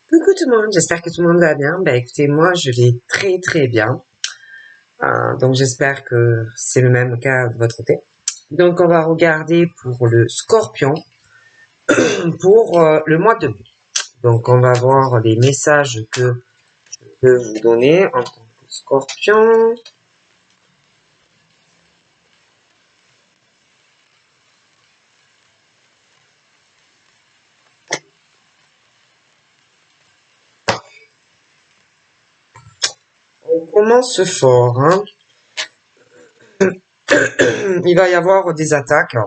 Coucou tout le monde, j'espère que tout le monde va bien. Écoutez, moi je vais très très bien. Donc j'espère que c'est le même cas de votre côté. Donc on va regarder pour le Scorpion pour le mois de mai. Donc on va voir les messages que je peux vous donner en tant que Scorpion. On commence fort, hein. Il va y avoir des attaques.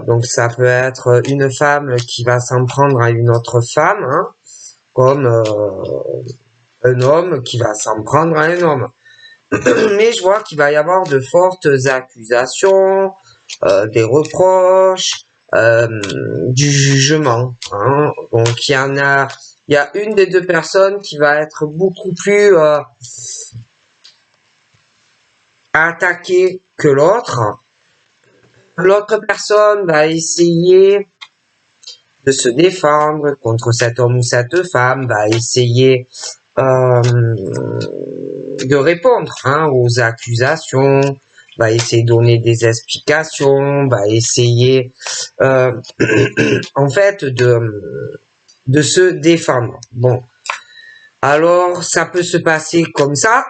Donc ça peut être une femme qui va s'en prendre à une autre femme, hein, comme un homme qui va s'en prendre à un homme. Mais je vois qu'il va y avoir de fortes accusations, des reproches, du jugement, hein. Donc il y a une des deux personnes qui va être beaucoup plus attaquée que l'autre. L'autre personne va essayer de se défendre contre cet homme ou cette femme, va essayer de répondre, hein, aux accusations, va essayer de donner des explications, va essayer en fait de se défendre. Bon, alors ça peut se passer comme ça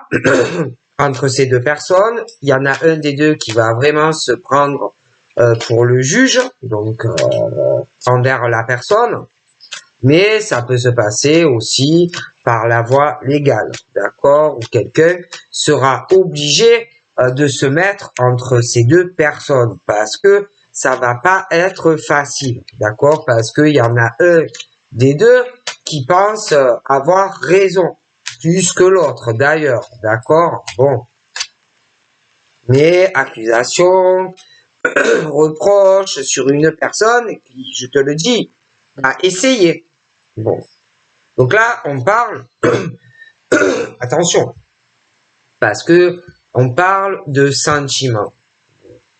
entre ces deux personnes. Il y en a un des deux qui va vraiment se prendre pour le juge, donc envers la personne. Mais ça peut se passer aussi par la voie légale, d'accord, où quelqu'un sera obligé de se mettre entre ces deux personnes, parce que ça va pas être facile, d'accord, parce qu'il y en a un des deux qui pense avoir raison, plus que l'autre d'ailleurs, d'accord, bon. Mais accusation, reproche sur une personne qui, je te le dis, va essayer. Bon. Donc là, on parle, attention, parce que on parle de sentiments.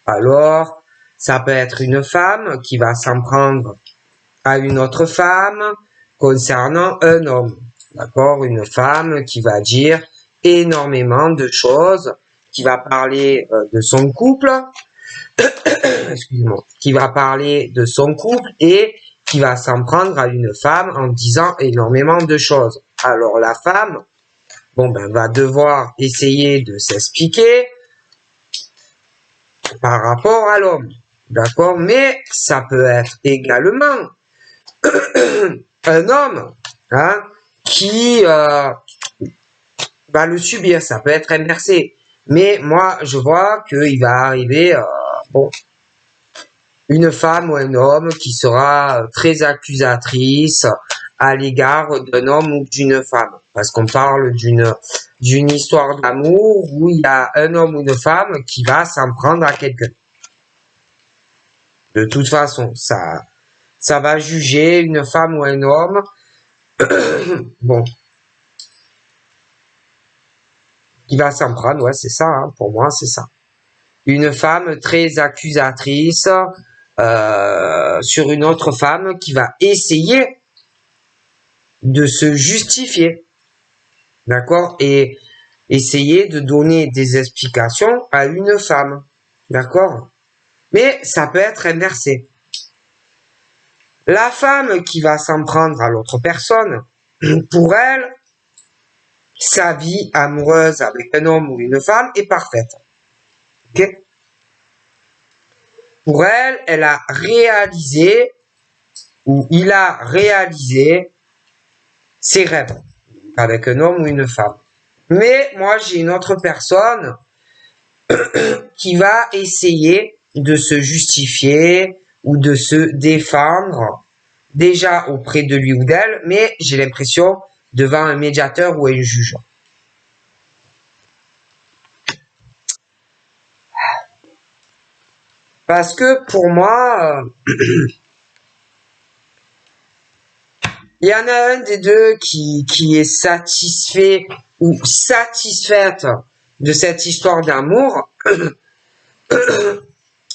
Alors, ça peut être une femme qui va s'en prendre à une autre femme concernant un homme. D'accord? Une femme qui va dire énormément de choses, qui va parler de son couple, excuse-moi, qui va parler de son couple et qui va s'en prendre à une femme en disant énormément de choses. Alors la femme, va devoir essayer de s'expliquer par rapport à l'homme, d'accord? Mais ça peut être également un homme, hein, qui va le subir. Ça peut être inversé. Mais moi, je vois qu'il va arriver, une femme ou un homme qui sera très accusatrice à l'égard d'un homme ou d'une femme. Parce qu'on parle d'une histoire d'amour où il y a un homme ou une femme qui va s'en prendre à quelqu'un. De toute façon, ça va juger une femme ou un homme. Bon. Qui va s'en prendre, ouais, c'est ça, hein, pour moi, c'est ça. Une femme très accusatrice sur une autre femme qui va essayer de se justifier, d'accord, et essayer de donner des explications à une femme, d'accord, mais ça peut être inversé. La femme qui va s'en prendre à l'autre personne, pour elle, sa vie amoureuse avec un homme ou une femme est parfaite, ok. Pour elle, elle a réalisé ou il a réalisé ses rêves avec un homme ou une femme. Mais moi, j'ai une autre personne qui va essayer de se justifier ou de se défendre déjà auprès de lui ou d'elle, mais j'ai l'impression devant un médiateur ou un juge. Parce que pour moi, il y en a un des deux qui est satisfait ou satisfaite de cette histoire d'amour.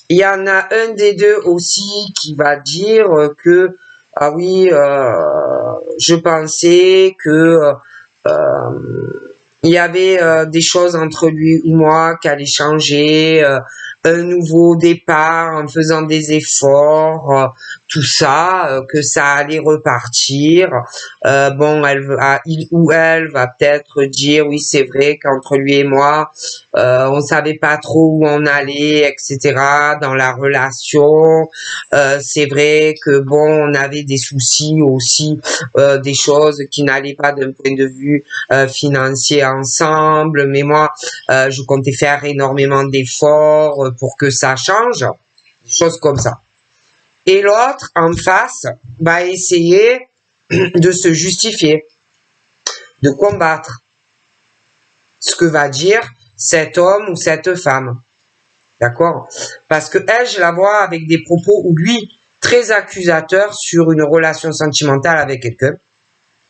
Il y en a un des deux aussi qui va dire que ah oui, je pensais que il y avait des choses entre lui ou moi qui allaient changer, un nouveau départ en faisant des efforts, tout ça, que ça allait repartir. Bon, il ou elle va peut-être dire oui, c'est vrai qu'entre lui et moi, on savait pas trop où on allait, etc. dans la relation. C'est vrai que bon, on avait des soucis aussi, des choses qui n'allaient pas d'un point de vue financier ensemble, mais moi, je comptais faire énormément d'efforts pour que ça change, des choses comme ça. Et l'autre, en face, va essayer de se justifier, de combattre ce que va dire cet homme ou cette femme. D'accord? Parce que elle, je la vois avec des propos où lui, très accusateur sur une relation sentimentale avec quelqu'un.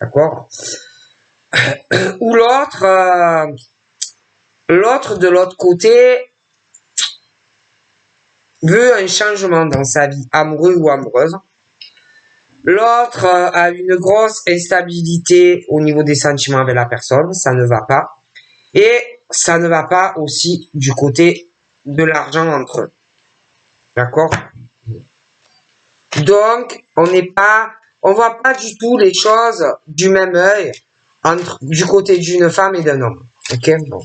D'accord? Ou l'autre de l'autre côté veut un changement dans sa vie, amoureux ou amoureuse. L'autre a une grosse instabilité au niveau des sentiments avec la personne, ça ne va pas. Et ça ne va pas aussi du côté de l'argent entre eux. D'accord? Donc, on voit pas du tout les choses du même œil du côté d'une femme et d'un homme. Ok? Bon.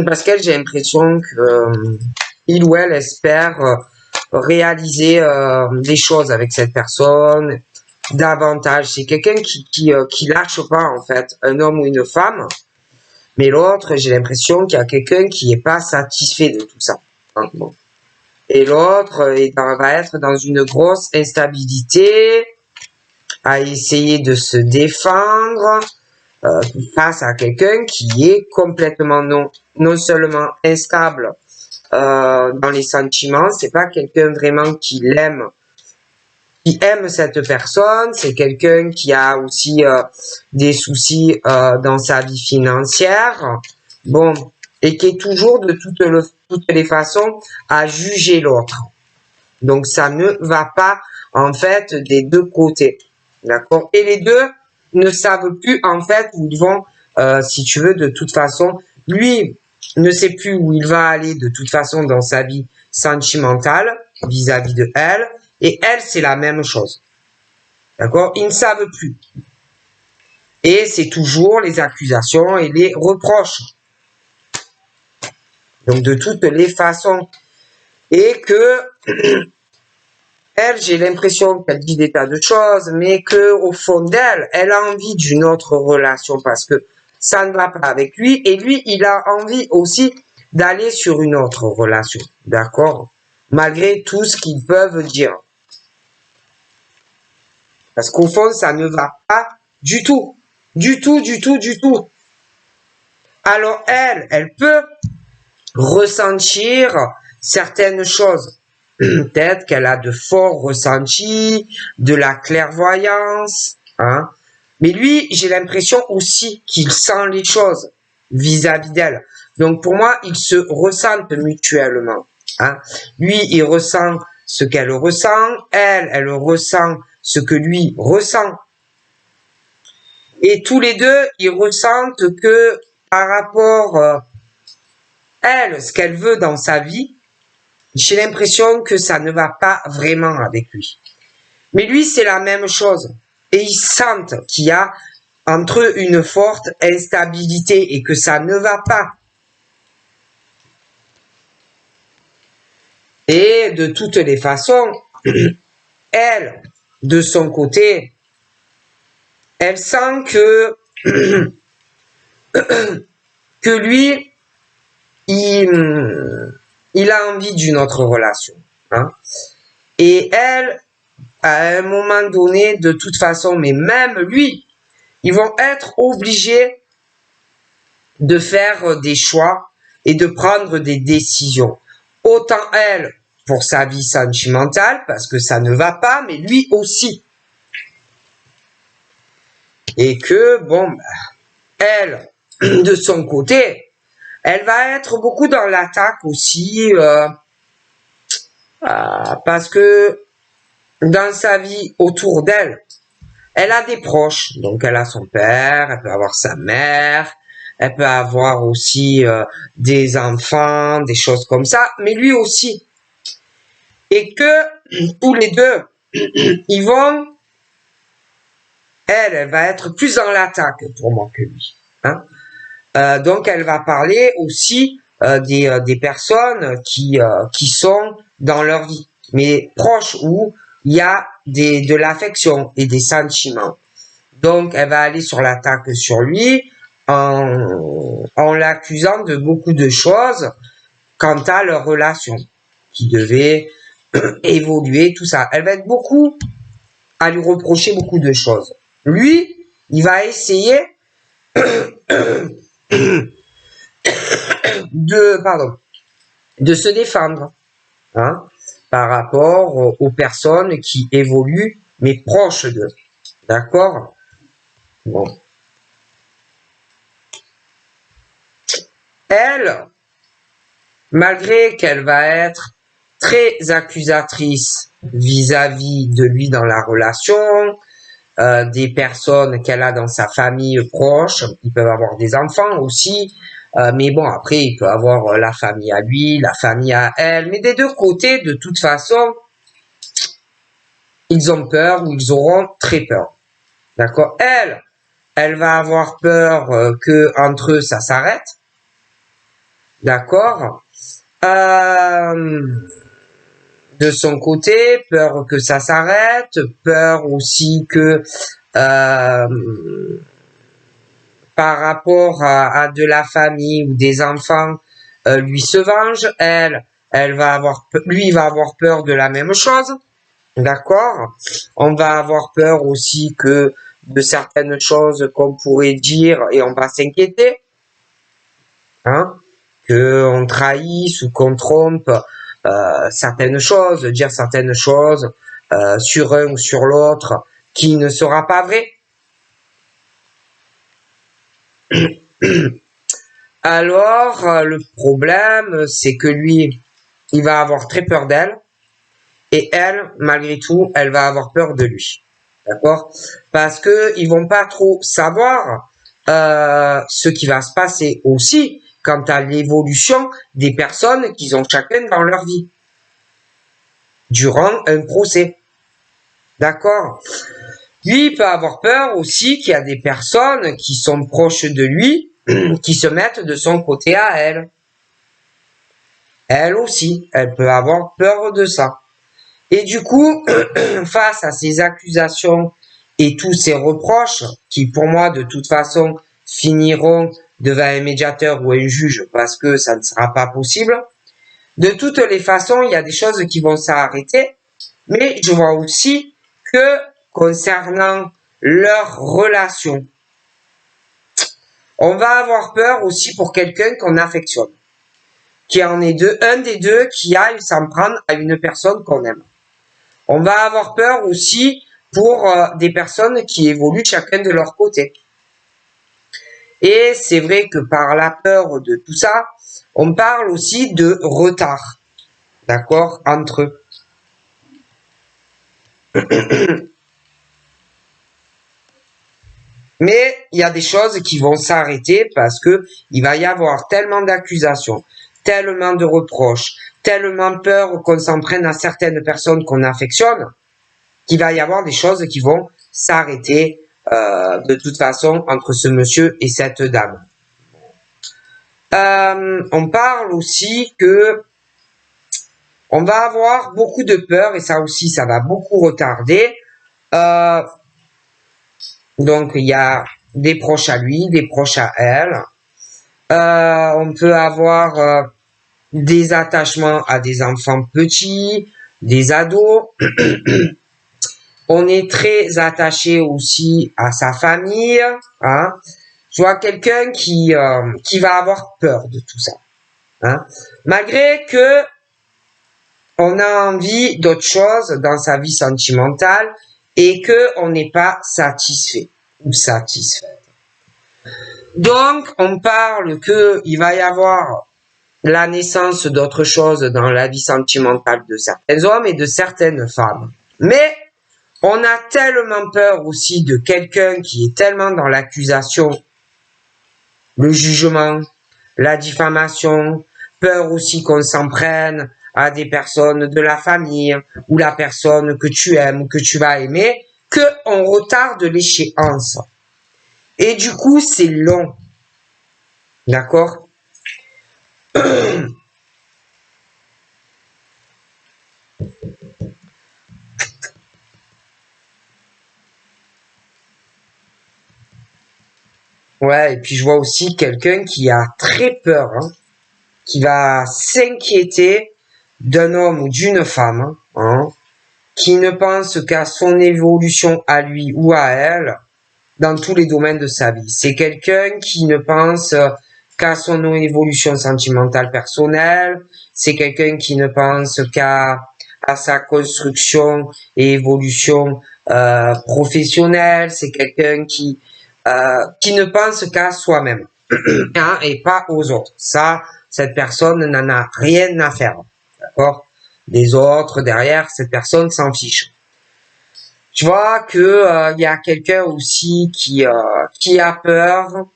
Parce qu'elle, j'ai l'impression que il ou elle espère réaliser des choses avec cette personne davantage. C'est quelqu'un qui lâche pas en fait, un homme ou une femme. Mais l'autre, j'ai l'impression qu'il y a quelqu'un qui est pas satisfait de tout ça. Hein, bon. Et l'autre va être dans une grosse instabilité, à essayer de se défendre face à quelqu'un qui est complètement non seulement instable dans les sentiments, c'est pas quelqu'un vraiment qui aime cette personne, c'est quelqu'un qui a aussi des soucis dans sa vie financière, bon, et qui est toujours de toutes les façons à juger l'autre. Donc ça ne va pas en fait des deux côtés, d'accord? Et les deux ne savent plus en fait où ils vont, si tu veux, de toute façon. Lui ne sait plus où il va aller de toute façon dans sa vie sentimentale vis-à-vis de elle, et elle c'est la même chose, d'accord? Ils ne savent plus. Et c'est toujours les accusations et les reproches. Donc de toutes les façons. Et que elle, j'ai l'impression qu'elle dit des tas de choses, mais que au fond d'elle, elle a envie d'une autre relation parce que ça ne va pas avec lui. Et lui, il a envie aussi d'aller sur une autre relation. D'accord? Malgré tout ce qu'ils peuvent dire. Parce qu'au fond, ça ne va pas du tout. Du tout, du tout, du tout. Alors elle peut ressentir certaines choses. Peut-être qu'elle a de forts ressentis, de la clairvoyance, hein. Mais lui, j'ai l'impression aussi qu'il sent les choses vis-à-vis d'elle. Donc pour moi, ils se ressentent mutuellement, hein. Lui, il ressent ce qu'elle ressent, elle ressent ce que lui ressent. Et tous les deux, ils ressentent que par rapport elle, ce qu'elle veut dans sa vie, j'ai l'impression que ça ne va pas vraiment avec lui. Mais lui, c'est la même chose. Et ils sentent qu'il y a entre eux une forte instabilité et que ça ne va pas. Et de toutes les façons, elle, de son côté, elle sent que lui, il a envie d'une autre relation. Hein. Et elle, à un moment donné, de toute façon, mais même lui, ils vont être obligés de faire des choix et de prendre des décisions. Autant elle, pour sa vie sentimentale, parce que ça ne va pas, mais lui aussi. Et que, bon, elle, de son côté, elle va être beaucoup dans l'attaque aussi, parce que dans sa vie autour d'elle, elle a des proches. Donc, elle a son père, elle peut avoir sa mère, elle peut avoir aussi des enfants, des choses comme ça, mais lui aussi. Et que tous les deux, ils vont, elle va être plus dans l'attaque pour moi que lui. Hein. Donc, elle va parler aussi des personnes qui sont dans leur vie, mais proches, où il y a de l'affection et des sentiments. Donc, elle va aller sur l'attaque sur lui en l'accusant de beaucoup de choses quant à leur relation qui devait évoluer, tout ça. Elle va être beaucoup à lui reprocher beaucoup de choses. Lui, il va essayer de se défendre, hein, par rapport aux personnes qui évoluent, mais proches d'eux. D'accord? Bon. Elle, malgré qu'elle va être très accusatrice vis-à-vis de lui dans la relation, des personnes qu'elle a dans sa famille proche, ils peuvent avoir des enfants aussi, mais bon, après, il peut avoir la famille à lui, la famille à elle, mais des deux côtés, de toute façon, ils ont peur ou ils auront très peur. D'accord? Elle va avoir peur que entre eux, ça s'arrête. D'accord? De son côté, peur que ça s'arrête, peur aussi que par rapport à de la famille ou des enfants, lui se venge. Elle va avoir, lui va avoir peur de la même chose. D'accord? On va avoir peur aussi que de certaines choses qu'on pourrait dire et on va s'inquiéter. Hein? Qu'on trahisse ou qu'on trompe certaines choses, dire certaines choses sur un ou sur l'autre qui ne sera pas vrai. Alors, le problème, c'est que lui, il va avoir très peur d'elle, et elle, malgré tout, elle va avoir peur de lui. D'accord? Parce que ils vont pas trop savoir ce qui va se passer aussi quant à l'évolution des personnes qu'ils ont chacun dans leur vie durant un procès. D'accord? Lui, il peut avoir peur aussi qu'il y a des personnes qui sont proches de lui qui se mettent de son côté à elle. Elle aussi, elle peut avoir peur de ça. Et du coup, face à ces accusations et tous ces reproches, qui pour moi, de toute façon, finiront devant un médiateur ou un juge, parce que ça ne sera pas possible, de toutes les façons, il y a des choses qui vont s'arrêter, mais je vois aussi que concernant leur relation, on va avoir peur aussi pour quelqu'un qu'on affectionne, qui en est un des deux qui aille s'en prendre à une personne qu'on aime. On va avoir peur aussi pour des personnes qui évoluent chacun de leur côté. Et c'est vrai que par la peur de tout ça, on parle aussi de retard, d'accord, entre eux. Mais il y a des choses qui vont s'arrêter parce que il va y avoir tellement d'accusations, tellement de reproches, tellement peur qu'on s'en prenne à certaines personnes qu'on affectionne, qu'il va y avoir des choses qui vont s'arrêter de toute façon entre ce monsieur et cette dame. On parle aussi que on va avoir beaucoup de peur et ça aussi, ça va beaucoup retarder. Donc, il y a des proches à lui, des proches à elle. On peut avoir des attachements à des enfants petits, des ados. On est très attaché aussi à sa famille. Hein. Je vois quelqu'un qui va avoir peur de tout ça. Hein. Malgré que on a envie d'autre chose dans sa vie sentimentale et qu'on n'est pas satisfait ou satisfaite. Donc, on parle qu'il va y avoir la naissance d'autre chose dans la vie sentimentale de certains hommes et de certaines femmes. Mais on a tellement peur aussi de quelqu'un qui est tellement dans l'accusation, le jugement, la diffamation, peur aussi qu'on s'en prenne à des personnes de la famille ou la personne que tu aimes ou que tu vas aimer, qu'on retarde l'échéance. Et du coup, c'est long. D'accord? Ouais, et puis je vois aussi quelqu'un qui a très peur, hein, qui va s'inquiéter d'un homme ou d'une femme, hein, qui ne pense qu'à son évolution à lui ou à elle dans tous les domaines de sa vie. C'est quelqu'un qui ne pense qu'à son évolution sentimentale personnelle, c'est quelqu'un qui ne pense qu'à sa construction et évolution professionnelle, c'est quelqu'un qui ne pense qu'à soi-même hein, et pas aux autres. Ça, cette personne n'en a rien à faire. D'accord? Les autres, derrière, cette personne s'en fiche. Tu vois que y a quelqu'un aussi qui a peur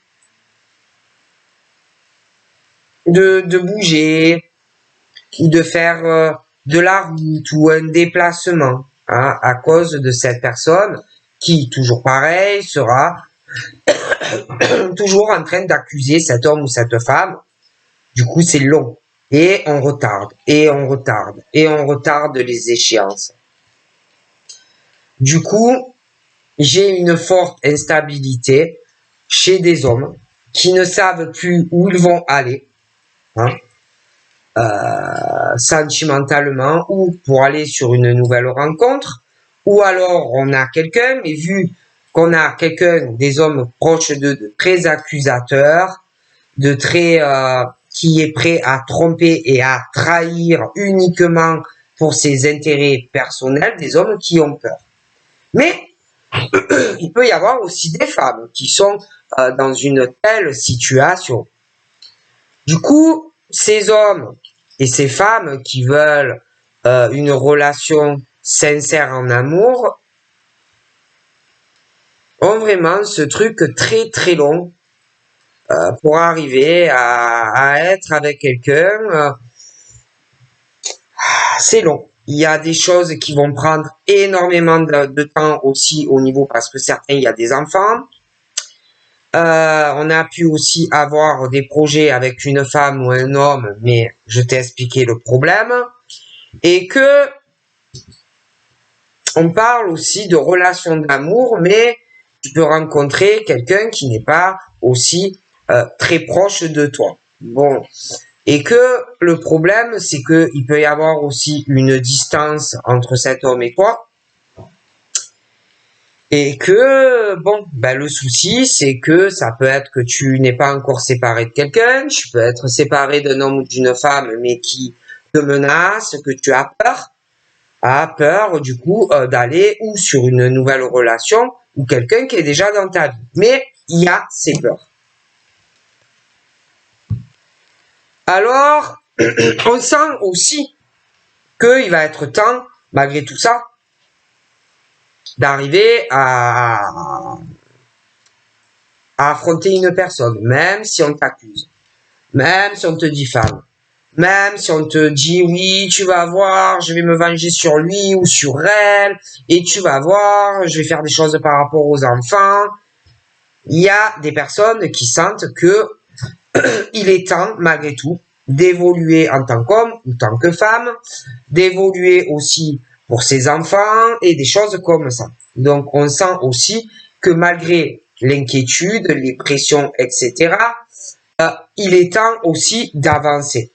de bouger ou de faire de la route ou un déplacement hein, à cause de cette personne qui, toujours pareil, sera toujours en train d'accuser cet homme ou cette femme. Du coup, c'est long. Et on retarde, et on retarde, et on retarde les échéances. Du coup, j'ai une forte instabilité chez des hommes qui ne savent plus où ils vont aller, hein, sentimentalement, ou pour aller sur une nouvelle rencontre, ou alors on a quelqu'un, mais vu qu'on a quelqu'un, des hommes proches de très accusateurs, de très qui est prêt à tromper et à trahir uniquement pour ses intérêts personnels, des hommes qui ont peur. Mais il peut y avoir aussi des femmes qui sont dans une telle situation. Du coup, ces hommes et ces femmes qui veulent une relation sincère en amour ont vraiment ce truc très très long pour arriver à être avec quelqu'un. C'est long. Il y a des choses qui vont prendre énormément de temps aussi au niveau parce que certains, il y a des enfants. On a pu aussi avoir des projets avec une femme ou un homme, mais je t'ai expliqué le problème. Et que on parle aussi de relations d'amour, mais tu peux rencontrer quelqu'un qui n'est pas aussi très proche de toi. Bon. Et que le problème, c'est que il peut y avoir aussi une distance entre cet homme et toi. Et que, bon, ben, le souci, c'est que ça peut être que tu n'es pas encore séparé de quelqu'un, tu peux être séparé d'un homme ou d'une femme, mais qui te menace, que tu as peur, du coup, d'aller ou sur une nouvelle relation, ou quelqu'un qui est déjà dans ta vie. Mais il y a ces peurs. Alors, on sent aussi qu'il va être temps, malgré tout ça, d'arriver à affronter une personne, même si on t'accuse, même si on te diffame, même si on te dit oui, tu vas voir, je vais me venger sur lui ou sur elle, et tu vas voir, je vais faire des choses par rapport aux enfants. Il y a des personnes qui sentent que il est temps, malgré tout, d'évoluer en tant qu'homme ou tant que femme, d'évoluer aussi pour ses enfants et des choses comme ça. Donc, on sent aussi que malgré l'inquiétude, les pressions, etc., il est temps aussi d'avancer.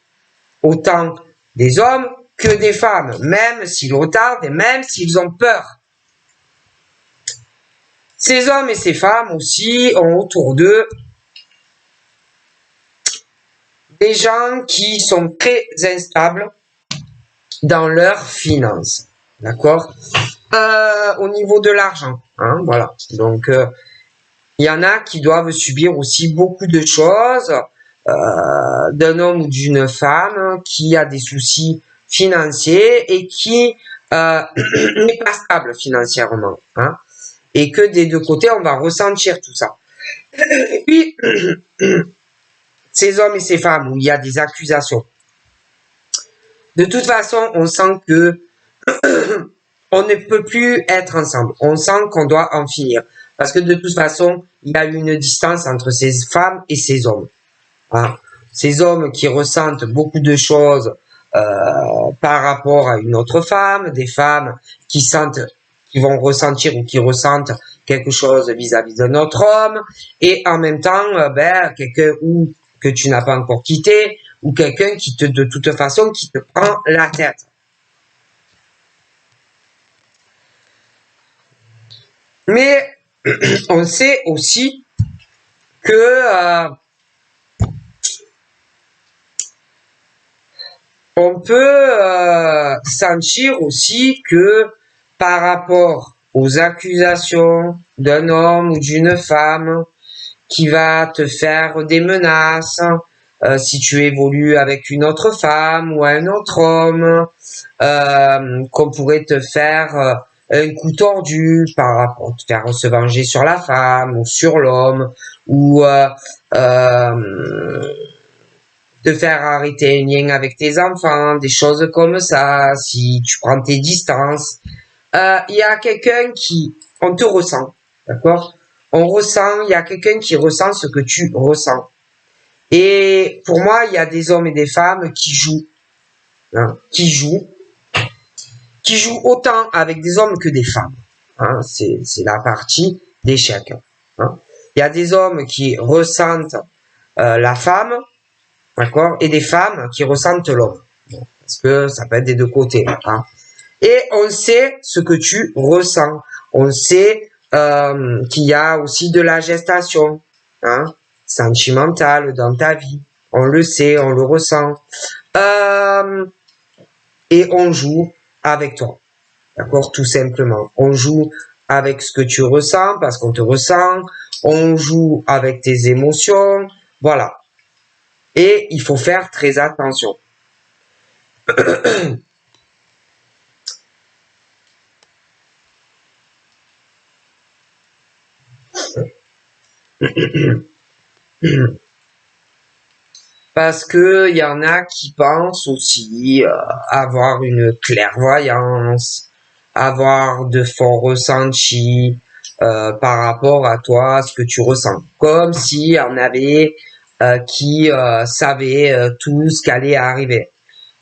Autant des hommes que des femmes, même s'ils retardent et même s'ils ont peur. Ces hommes et ces femmes aussi ont autour d'eux des gens qui sont très instables, dans leurs finances. D'accord? Au niveau de l'argent, hein, voilà. Donc, il y en a qui doivent subir aussi beaucoup de choses d'un homme ou d'une femme qui a des soucis financiers et qui n'est pas stable financièrement. Hein, et que des deux côtés, on va ressentir tout ça. Et puis, ces hommes et ces femmes où il y a des accusations, de toute façon, on sent que on ne peut plus être ensemble. On sent qu'on doit en finir. Parce que de toute façon, il y a une distance entre ces femmes et ces hommes. Hein. Ces hommes qui ressentent beaucoup de choses par rapport à une autre femme, des femmes qui sentent, qui vont ressentir ou qui ressentent quelque chose vis-à-vis d'un autre homme, et en même temps, quelqu'un ou que tu n'as pas encore quitté, ou quelqu'un qui te, de toute façon, qui te prend la tête. Mais on sait aussi que on peut sentir aussi que par rapport aux accusations d'un homme ou d'une femme qui va te faire des menaces, si tu évolues avec une autre femme ou un autre homme, qu'on pourrait te faire un coup tordu par rapport, te faire se venger sur la femme ou sur l'homme, ou de faire arrêter un lien avec tes enfants, des choses comme ça, si tu prends tes distances. Il y a quelqu'un qui, on te ressent, d'accord? On ressent, il y a quelqu'un qui ressent ce que tu ressens. Et pour moi, il y a des hommes et des femmes qui jouent, hein, qui jouent autant avec des hommes que des femmes. Hein, c'est la partie d'échec. Hein. Il y a des hommes qui ressentent la femme, d'accord, et des femmes qui ressentent l'homme. Bon, parce que ça peut être des deux côtés. Hein. Et on sait ce que tu ressens. On sait qu'il y a aussi de la gestation, hein, sentimentale dans ta vie. On le sait, on le ressent. Et on joue avec toi. D'accord? Tout simplement. On joue avec ce que tu ressens parce qu'on te ressent. On joue avec tes émotions. Voilà. Et il faut faire très attention. Parce que il y en a qui pensent aussi avoir une clairvoyance, avoir de forts ressentis par rapport à toi, ce que tu ressens. Comme si on avait qui savaient tout ce qui allait arriver.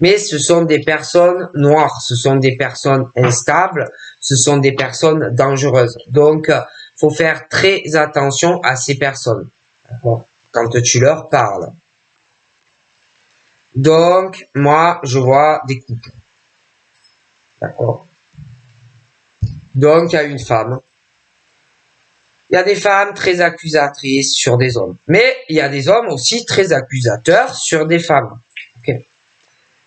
Mais ce sont des personnes noires, ce sont des personnes instables, ce sont des personnes dangereuses. Donc, faut faire très attention à ces personnes. Quand tu leur parles. Donc, moi, je vois des couples. D'accord. Donc, il y a une femme. Il y a des femmes très accusatrices sur des hommes. Mais il y a des hommes aussi très accusateurs sur des femmes. Okay.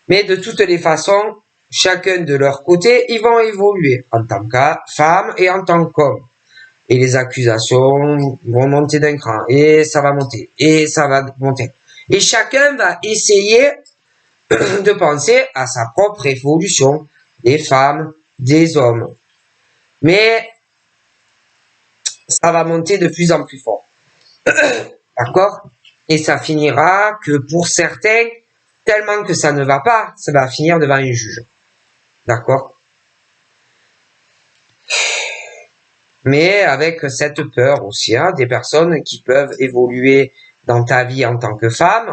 Mais de toutes les façons, chacun de leur côté, ils vont évoluer en tant que femme et en tant qu'homme. Et les accusations vont monter d'un cran. Et ça va monter. Et ça va monter. Et chacun va essayer de penser à sa propre évolution, des femmes, des hommes. Mais ça va monter de plus en plus fort. D'accord? Et ça finira que pour certains, tellement que ça ne va pas, ça va finir devant un juge. D'accord? Mais avec cette peur aussi, hein, des personnes qui peuvent évoluer dans ta vie en tant que femme,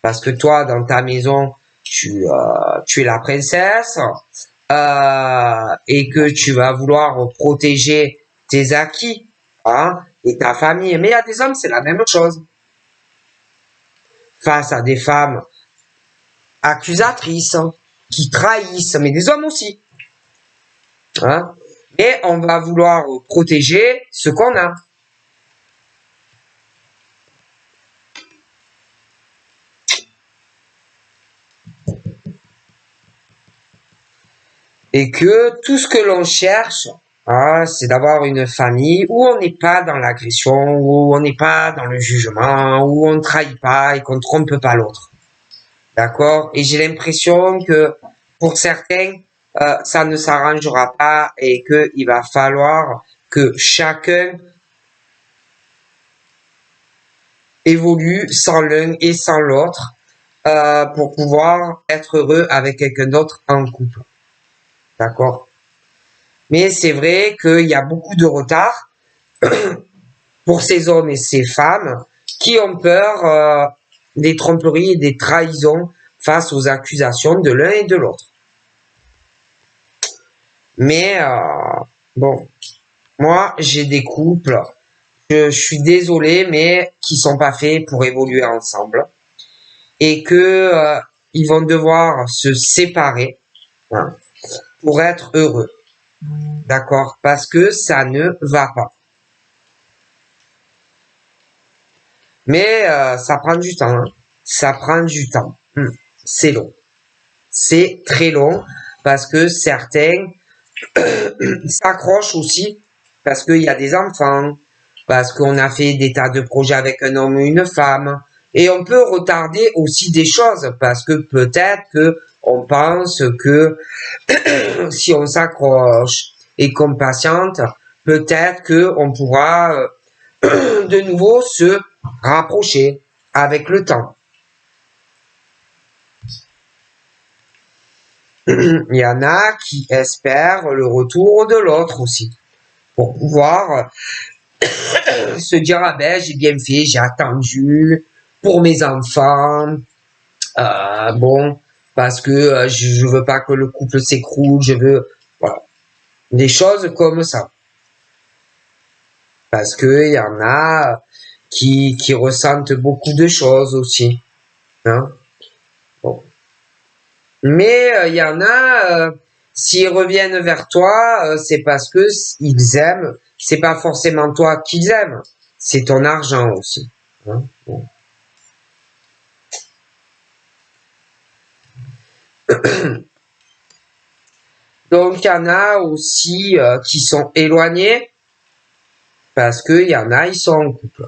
parce que toi, dans ta maison, tu es la princesse, et que tu vas vouloir protéger tes acquis, hein, et ta famille. Mais il y a des hommes, c'est la même chose. Face à des femmes accusatrices, qui trahissent, mais des hommes aussi. Hein, mais on va vouloir protéger ce qu'on a. Et que tout ce que l'on cherche, c'est d'avoir une famille où on n'est pas dans l'agression, où on n'est pas dans le jugement, où on ne trahit pas et qu'on ne trompe pas l'autre. D'accord? Et j'ai l'impression que pour certains, ça ne s'arrangera pas et qu'il va falloir que chacun évolue sans l'un et sans l'autre pour pouvoir être heureux avec quelqu'un d'autre en couple. D'accord? Mais c'est vrai qu'il y a beaucoup de retard pour ces hommes et ces femmes qui ont peur des tromperies et des trahisons face aux accusations de l'un et de l'autre. Mais bon, moi j'ai des couples, je suis désolé, mais qui sont pas faits pour évoluer ensemble et que ils vont devoir se séparer pour être heureux. D'accord? Parce que ça ne va pas. Mais ça prend du temps. Ça prend du temps. C'est long. C'est très long parce que certains s'accrochent aussi parce qu'il y a des enfants, parce qu'on a fait des tas de projets avec un homme ou une femme. Et on peut retarder aussi des choses parce que peut-être que on pense que si on s'accroche et qu'on patiente, peut-être que on pourra de nouveau se rapprocher avec le temps. Il y en a qui espèrent le retour de l'autre aussi pour pouvoir se dire ah ben j'ai bien fait, j'ai attendu pour mes enfants, bon parce que je veux pas que le couple s'écroule, je veux voilà des choses comme ça parce que il y en a qui ressentent beaucoup de choses aussi, hein. Bon. Mais il y en a s'ils reviennent vers toi, c'est parce que ils aiment. C'est pas forcément toi qu'ils aiment, c'est ton argent aussi. Hein, bon. Donc il y en a aussi qui sont éloignés parce que il y en a ils sont en couple.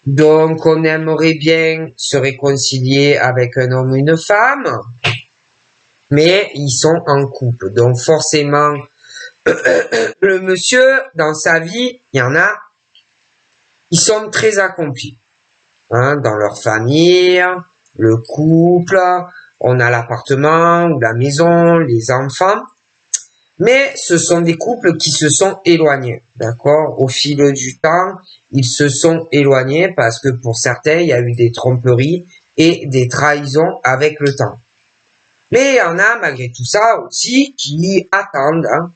Donc on aimerait bien se réconcilier avec un homme ou une femme, mais ils sont en couple. Donc forcément le monsieur dans sa vie, il y en a, ils sont très accomplis. Hein, dans leur famille, le couple, on a l'appartement ou la maison, les enfants. Mais ce sont des couples qui se sont éloignés, d'accord? Au fil du temps, ils se sont éloignés parce que pour certains, il y a eu des tromperies et des trahisons avec le temps. Mais il y en a, malgré tout ça, aussi, qui attendent, hein,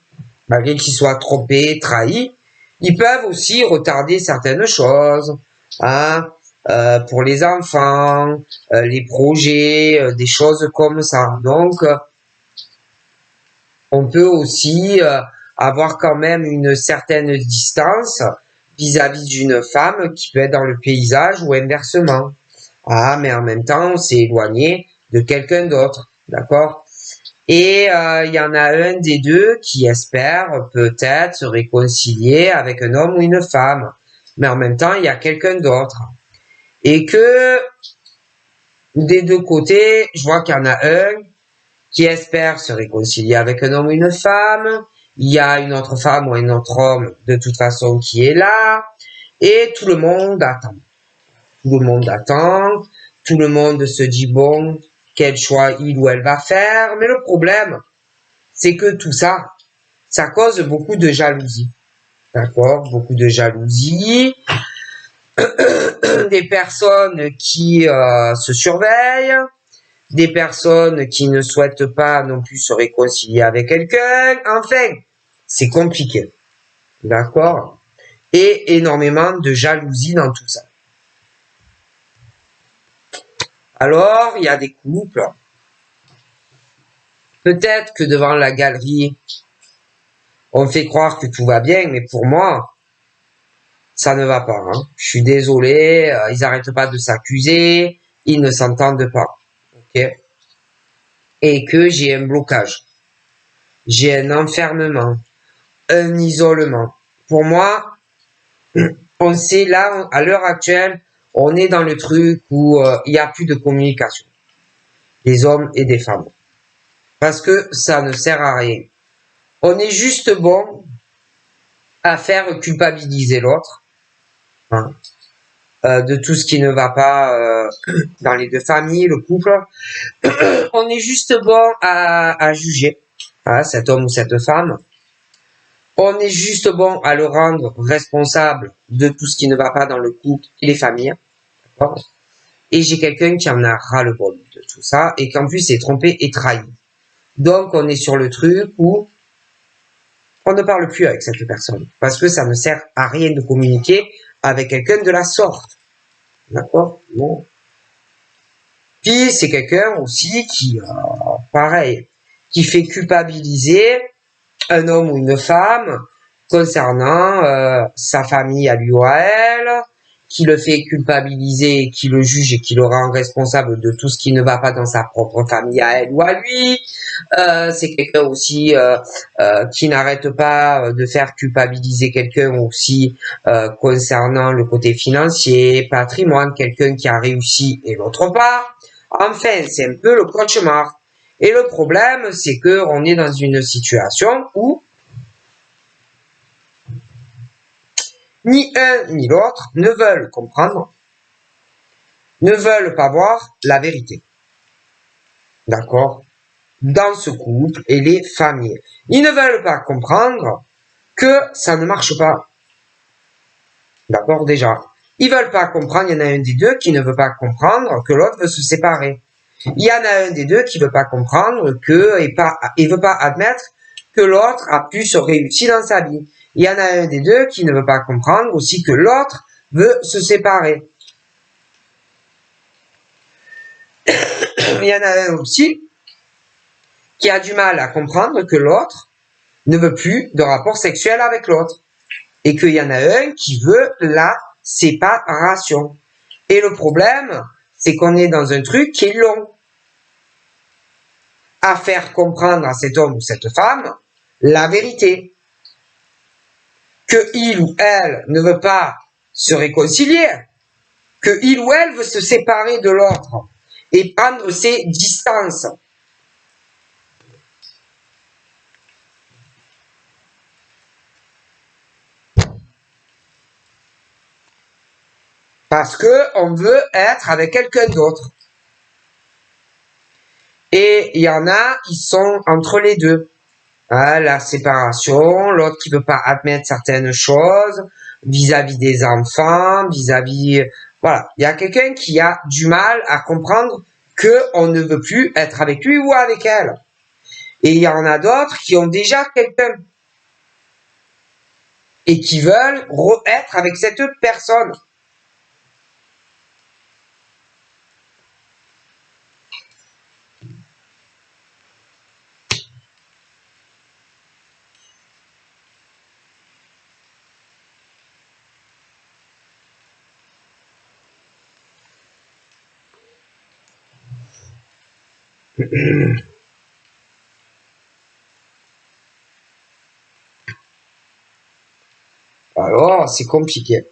malgré qu'ils soient trompés, trahis, ils peuvent aussi retarder certaines choses, hein, pour les enfants, les projets, des choses comme ça. Donc, on peut aussi avoir quand même une certaine distance vis-à-vis d'une femme qui peut être dans le paysage ou inversement. Ah, mais en même temps, on s'est éloigné de quelqu'un d'autre, d'accord? Et il y en a un des deux qui espère peut-être se réconcilier avec un homme ou une femme. Mais en même temps, il y a quelqu'un d'autre. Et que des deux côtés, je vois qu'il y en a un qui espère se réconcilier avec un homme ou une femme. Il y a une autre femme ou un autre homme de toute façon qui est là. Et tout le monde attend. Tout le monde attend. Tout le monde se dit bon, quel choix il ou elle va faire. Mais le problème, c'est que tout ça, ça cause beaucoup de jalousie. D'accord? Beaucoup de jalousie. Des personnes qui se surveillent. Des personnes qui ne souhaitent pas non plus se réconcilier avec quelqu'un. Enfin, c'est compliqué. D'accord? Et énormément de jalousie dans tout ça. Alors, il y a des couples. Peut-être que devant la galerie, on fait croire que tout va bien, mais pour moi, ça ne va pas. Hein. Je suis désolé, ils n'arrêtent pas de s'accuser, ils ne s'entendent pas. Ok? Et que j'ai un blocage. j'ai un enfermement, un isolement. Pour moi, on sait là, à l'heure actuelle, on est dans le truc où il n'y a plus de communication, des hommes et des femmes. Parce que ça ne sert à rien. On est juste bon à faire culpabiliser l'autre, hein, de tout ce qui ne va pas dans les deux familles, le couple. On est juste bon à juger, hein, cet homme ou cette femme. On est juste bon à le rendre responsable de tout ce qui ne va pas dans le couple et les familles. D'accord. Et j'ai quelqu'un qui en a ras-le-bol de tout ça et qu'en plus est trompé et trahi. Donc on est sur le truc où on ne parle plus avec cette personne parce que ça ne sert à rien de communiquer avec quelqu'un de la sorte. D'accord. Bon. Puis c'est quelqu'un aussi qui, pareil, qui fait culpabiliser un homme ou une femme concernant sa famille à lui ou à elle, qui le fait culpabiliser, qui le juge et qui le rend responsable de tout ce qui ne va pas dans sa propre famille à elle ou à lui. C'est quelqu'un aussi qui n'arrête pas de faire culpabiliser quelqu'un aussi concernant le côté financier, patrimoine, quelqu'un qui a réussi et l'autre pas. Enfin, c'est un peu le cauchemar. Et le problème, c'est que on est dans une situation où ni un ni l'autre ne veulent comprendre, ne veulent pas voir la vérité. D'accord? Dans ce couple et les familles. Ils ne veulent pas comprendre que ça ne marche pas. D'accord? Déjà. Ils veulent pas comprendre, il y en a un des deux qui ne veut pas comprendre que l'autre veut se séparer. Il y en a un des deux qui veut pas comprendre et veut pas admettre que l'autre a pu se réussir dans sa vie. Il y en a un des deux qui ne veut pas comprendre aussi que l'autre veut se séparer. Il y en a un aussi qui a du mal à comprendre que l'autre ne veut plus de rapport sexuel avec l'autre. Et qu'il y en a un qui veut la séparation. Et le problème, c'est qu'on est dans un truc qui est long. À faire comprendre à cet homme ou cette femme la vérité. Que il ou elle ne veut pas se réconcilier. Que il ou elle veut se séparer de l'autre. Et prendre ses distances. Parce que on veut être avec quelqu'un d'autre. Et il y en a, ils sont entre les deux. Hein, la séparation, l'autre qui veut pas admettre certaines choses vis-à-vis des enfants, vis-à-vis, voilà. Il y a quelqu'un qui a du mal à comprendre que on ne veut plus être avec lui ou avec elle. Et il y en a d'autres qui ont déjà quelqu'un et qui veulent être avec cette personne. Alors, c'est compliqué.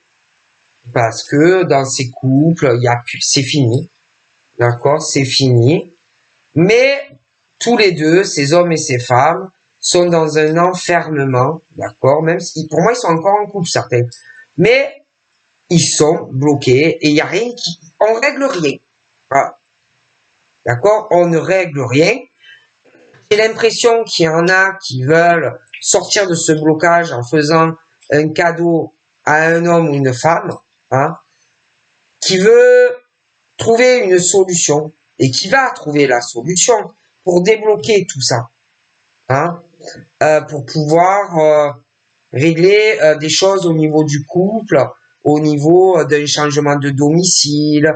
Parce que dans ces couples, il y a plus, c'est fini. D'accord? C'est fini. Mais tous les deux, ces hommes et ces femmes, sont dans un enfermement, d'accord? Même si, pour moi, ils sont encore en couple, certains. Mais ils sont bloqués et il n'y a rien qui, on règle rien. Voilà. D'accord? On ne règle rien. J'ai l'impression qu'il y en a qui veulent sortir de ce blocage en faisant un cadeau à un homme ou une femme, hein, qui veut trouver une solution et qui va trouver la solution pour débloquer tout ça, hein, pour pouvoir régler des choses au niveau du couple, au niveau d'un changement de domicile,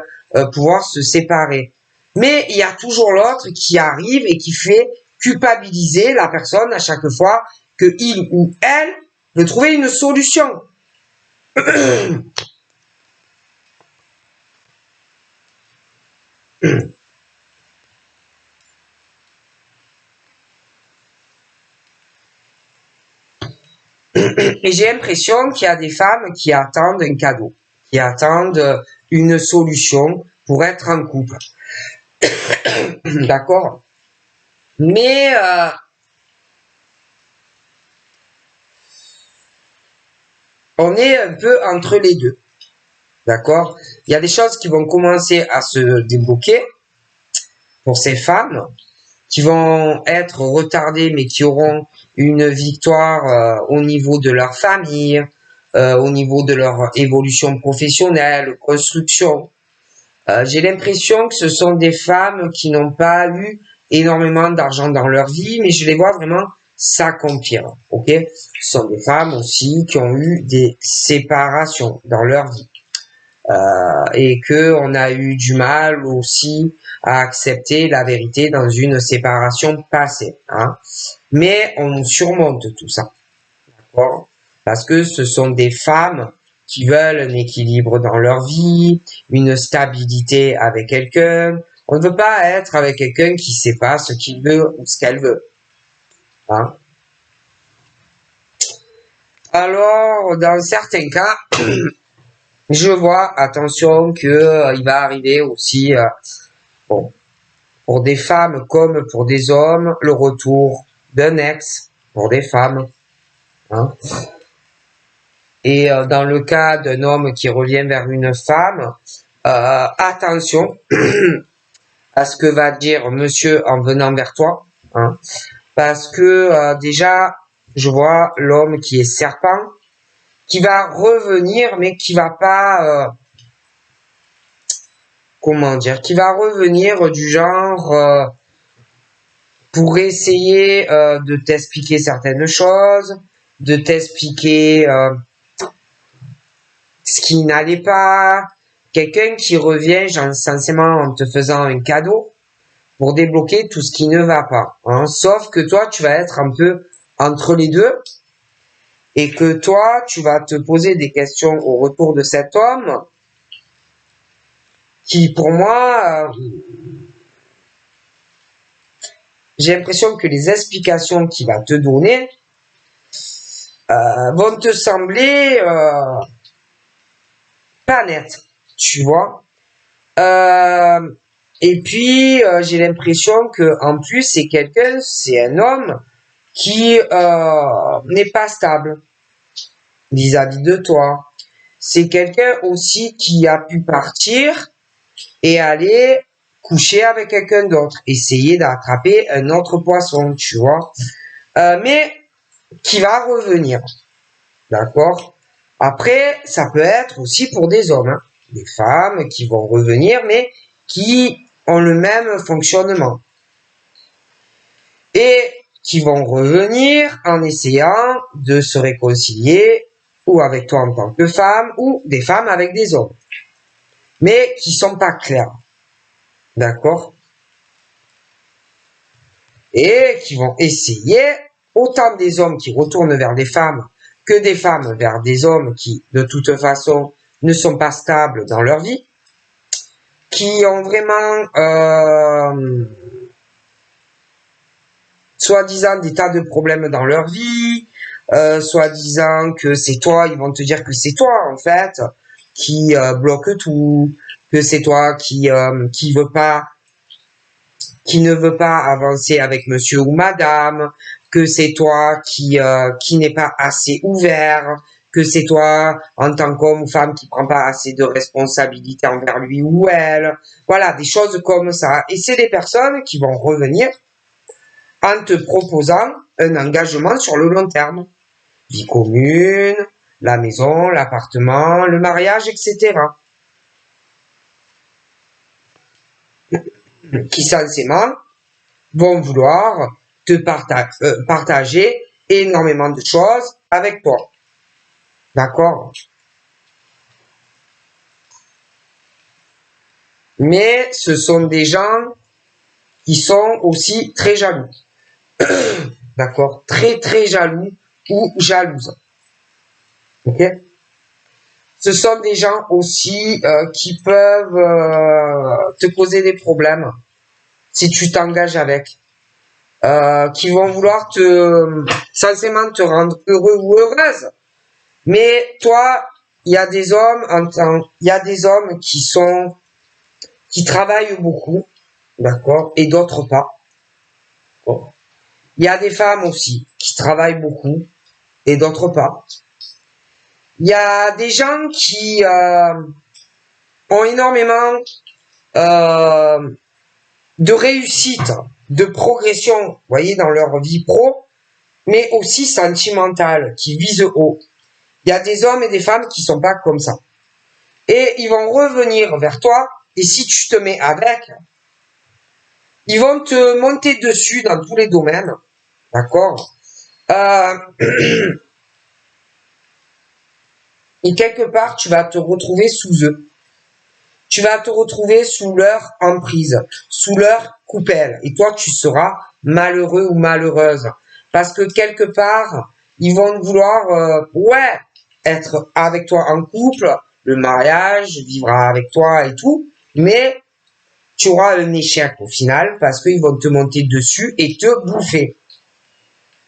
pouvoir se séparer. Mais il y a toujours l'autre qui arrive et qui fait culpabiliser la personne à chaque fois que il ou elle veut trouver une solution. Et j'ai l'impression qu'il y a des femmes qui attendent un cadeau, qui attendent une solution pour être en couple. D'accord? Mais on est un peu entre les deux. D'accord? Il y a des choses qui vont commencer à se débloquer pour ces femmes, qui vont être retardées, mais qui auront une victoire au niveau de leur famille, au niveau de leur évolution professionnelle, construction. J'ai l'impression que ce sont des femmes qui n'ont pas eu énormément d'argent dans leur vie, mais je les vois vraiment s'accomplir. Ok? Ce sont des femmes aussi qui ont eu des séparations dans leur vie. Et que on a eu du mal aussi à accepter la vérité dans une séparation passée. Hein. Mais on surmonte tout ça. D'accord? Parce que ce sont des femmes qui veulent un équilibre dans leur vie, une stabilité avec quelqu'un. On ne veut pas être avec quelqu'un qui ne sait pas ce qu'il veut ou ce qu'elle veut. Hein? Alors, dans certains cas, je vois, attention, que il va arriver aussi, bon, pour des femmes comme pour des hommes, le retour d'un ex pour des femmes. Hein. Et dans le cas d'un homme qui revient vers une femme, attention à ce que va dire monsieur en venant vers toi. Hein, parce que déjà, je vois l'homme qui est serpent, qui va revenir, mais qui va pas... comment dire, qui va revenir du genre pour essayer de t'expliquer certaines choses, de t'expliquer ce qui n'allait pas, quelqu'un qui revient censément en te faisant un cadeau pour débloquer tout ce qui ne va pas. Hein. Sauf que toi, tu vas être un peu entre les deux et que toi, tu vas te poser des questions au retour de cet homme qui, pour moi, j'ai l'impression que les explications qu'il va te donner vont te sembler pas nettes, tu vois. Et puis, j'ai l'impression que en plus, c'est un homme qui n'est pas stable vis-à-vis de toi. C'est quelqu'un aussi qui a pu partir et aller coucher avec quelqu'un d'autre, essayer d'attraper un autre poisson, tu vois. Mais qui va revenir, d'accord? Après, ça peut être aussi pour des hommes, hein, des femmes qui vont revenir, mais qui ont le même fonctionnement. Et qui vont revenir en essayant de se réconcilier ou avec toi en tant que femme ou des femmes avec des hommes. Mais qui sont pas clairs. D'accord? Et qui vont essayer, autant des hommes qui retournent vers des femmes que des femmes vers des hommes qui, de toute façon, ne sont pas stables dans leur vie, qui ont vraiment soi-disant des tas de problèmes dans leur vie, soi-disant que c'est toi, ils vont te dire que c'est toi en fait qui bloque tout, que c'est toi qui ne veut pas avancer avec monsieur ou madame, que c'est toi qui n'est pas assez ouvert, que c'est toi en tant qu'homme ou femme qui prend pas assez de responsabilité envers lui ou elle. Voilà, des choses comme ça. Et c'est des personnes qui vont revenir en te proposant un engagement sur le long terme. Vie commune, la maison, l'appartement, le mariage, etc. Qui censément vont vouloir te partager énormément de choses avec toi. D'accord? Mais ce sont des gens qui sont aussi très jaloux. D'accord? Très très jaloux ou jalouses. Ok? Ce sont des gens aussi qui peuvent te poser des problèmes si tu t'engages avec. qui vont vouloir censément te rendre heureux ou heureuse. Mais toi, il y a des hommes qui travaillent beaucoup, d'accord, et d'autres pas. Bon. Il y a des femmes aussi qui travaillent beaucoup et d'autres pas. Il y a des gens qui ont énormément de réussite, de progression, vous voyez, dans leur vie pro, mais aussi sentimentale, qui visent haut. Il y a des hommes et des femmes qui sont pas comme ça. Et ils vont revenir vers toi, et si tu te mets avec, ils vont te monter dessus dans tous les domaines, d'accord, et quelque part, tu vas te retrouver sous eux. Tu vas te retrouver sous leur emprise, sous leur coupelle. Et toi, tu seras malheureux ou malheureuse. Parce que quelque part, ils vont vouloir, être avec toi en couple, le mariage, vivra avec toi et tout. Mais tu auras un échec au final parce qu'ils vont te monter dessus et te bouffer.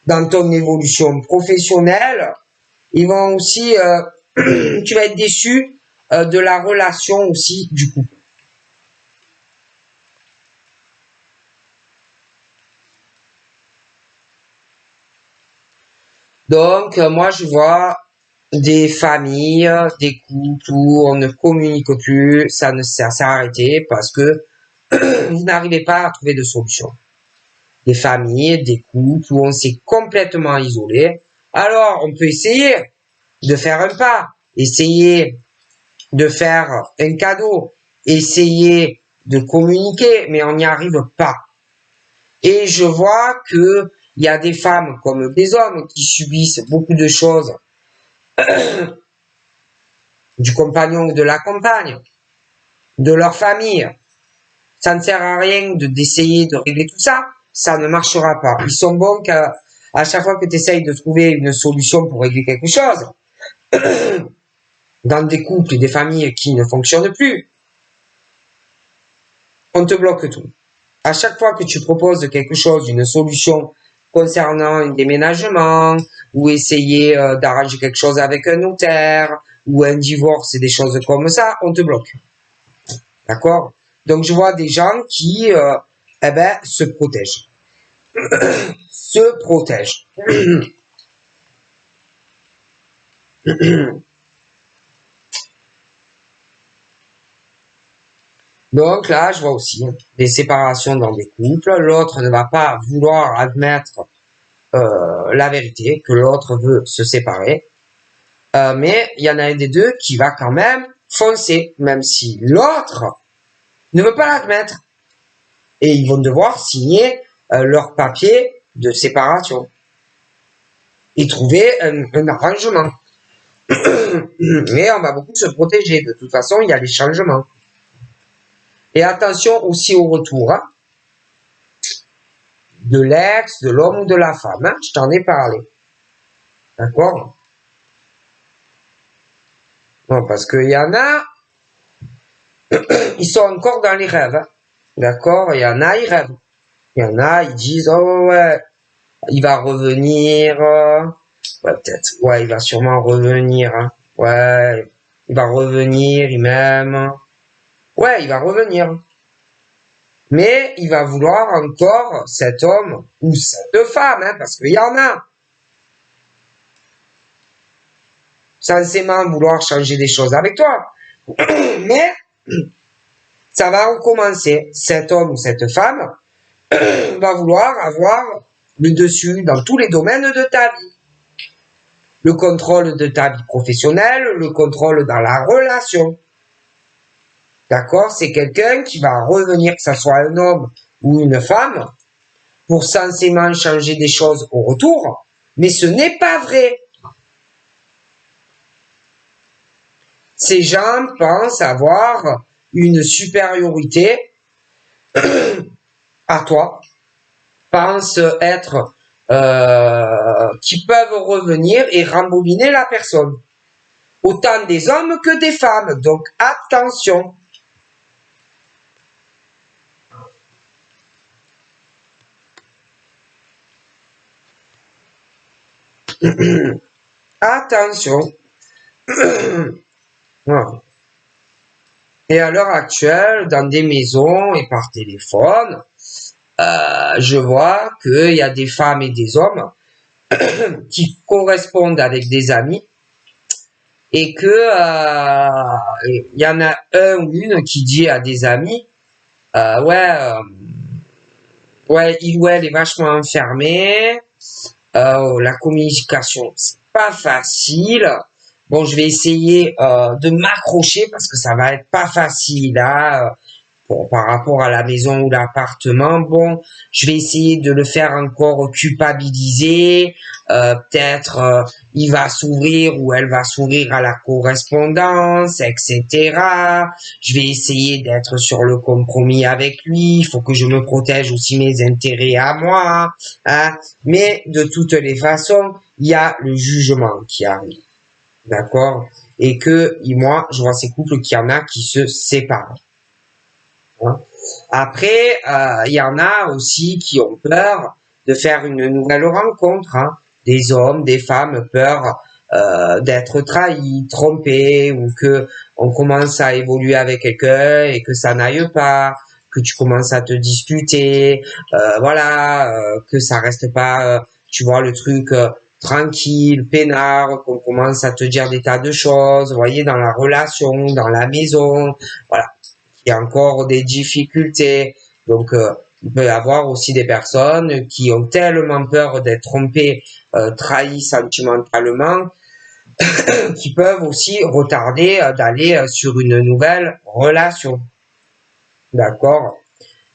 Dans ton évolution professionnelle, ils vont aussi, tu vas être déçu de la relation aussi du couple. Donc, moi, je vois des familles, des couples où on ne communique plus, ça s'est arrêté parce que vous n'arrivez pas à trouver de solution. Des familles, des couples où on s'est complètement isolé. Alors, on peut essayer de faire un pas, essayer de faire un cadeau, essayer de communiquer, mais on n'y arrive pas. Et je vois que il y a des femmes comme des hommes qui subissent beaucoup de choses du compagnon ou de la compagne, de leur famille. Ça ne sert à rien d'essayer de régler tout ça, ça ne marchera pas. Ils sont bons qu'à chaque fois que tu essayes de trouver une solution pour régler quelque chose, dans des couples et des familles qui ne fonctionnent plus, on te bloque tout. À chaque fois que tu proposes quelque chose, une solution concernant un déménagement, ou essayer d'arranger quelque chose avec un notaire, ou un divorce et des choses comme ça, on te bloque. D'accord? Donc je vois des gens qui se protègent. Se protègent. Donc là, je vois aussi des séparations dans des couples. L'autre ne va pas vouloir admettre la vérité, que l'autre veut se séparer. Mais il y en a un des deux qui va quand même foncer, même si l'autre ne veut pas l'admettre. Et ils vont devoir signer leur papier de séparation et trouver un arrangement. Mais on va beaucoup se protéger. De toute façon, il y a les changements. Et attention aussi au retour hein, de l'ex, de l'homme ou de la femme. Hein, je t'en ai parlé. D'accord? Non, parce qu'il y en a, ils sont encore dans les rêves. Hein. D'accord? Il y en a, ils rêvent. Il y en a, ils disent, oh ouais, il va revenir. Ouais, peut-être. Ouais, il va sûrement revenir. Hein. Ouais, il va revenir, il m'aime. Ouais, il va revenir. Mais il va vouloir encore cet homme ou cette femme, hein, parce qu'il y en a. Censément vouloir changer des choses avec toi. Mais ça va recommencer. Cet homme ou cette femme va vouloir avoir le dessus dans tous les domaines de ta vie. Le contrôle de ta vie professionnelle, le contrôle dans la relation. D'accord? C'est quelqu'un qui va revenir, que ce soit un homme ou une femme, pour censément changer des choses au retour, mais ce n'est pas vrai. Ces gens pensent avoir une supériorité à toi, pensent être qui peuvent revenir et rembobiner la personne. Autant des hommes que des femmes. Donc attention. Attention. Voilà. Et à l'heure actuelle, dans des maisons et par téléphone, je vois qu'il y a des femmes et des hommes qui correspondent avec des amis et que il y en a un ou une qui dit à des amis, ouais, il ou elle est vachement enfermé, la communication, c'est pas facile. Bon, je vais essayer de m'accrocher parce que ça va être pas facile là, par rapport à la maison ou l'appartement. Bon, je vais essayer de le faire encore culpabiliser. Peut-être il va s'ouvrir ou elle va s'ouvrir à la correspondance, etc. Je vais essayer d'être sur le compromis avec lui. Il faut que je me protège aussi mes intérêts à moi. Hein. Mais de toutes les façons, il y a le jugement qui arrive. D'accord? Et que moi, je vois ces couples qu'il y en a qui se séparent. Hein. Après, il y en a aussi qui ont peur de faire une nouvelle rencontre. Hein. Des hommes, des femmes, peur d'être trahis, trompés, ou que on commence à évoluer avec quelqu'un et que ça n'aille pas, que tu commences à te disputer, que ça reste pas, tu vois, le truc tranquille, peinard, qu'on commence à te dire des tas de choses, vous voyez, dans la relation, dans la maison, voilà. Il y a encore des difficultés. Donc, il peut y avoir aussi des personnes qui ont tellement peur d'être trompées, trahies sentimentalement, qui peuvent aussi retarder d'aller sur une nouvelle relation. D'accord?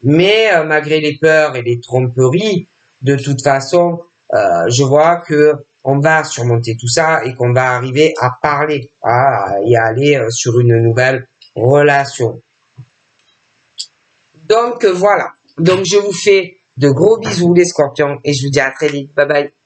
Mais malgré les peurs et les tromperies, de toute façon, je vois que on va surmonter tout ça et qu'on va arriver à parler, et aller sur une nouvelle relation. Donc voilà. Donc je vous fais de gros bisous les scorpions et je vous dis à très vite. Bye bye.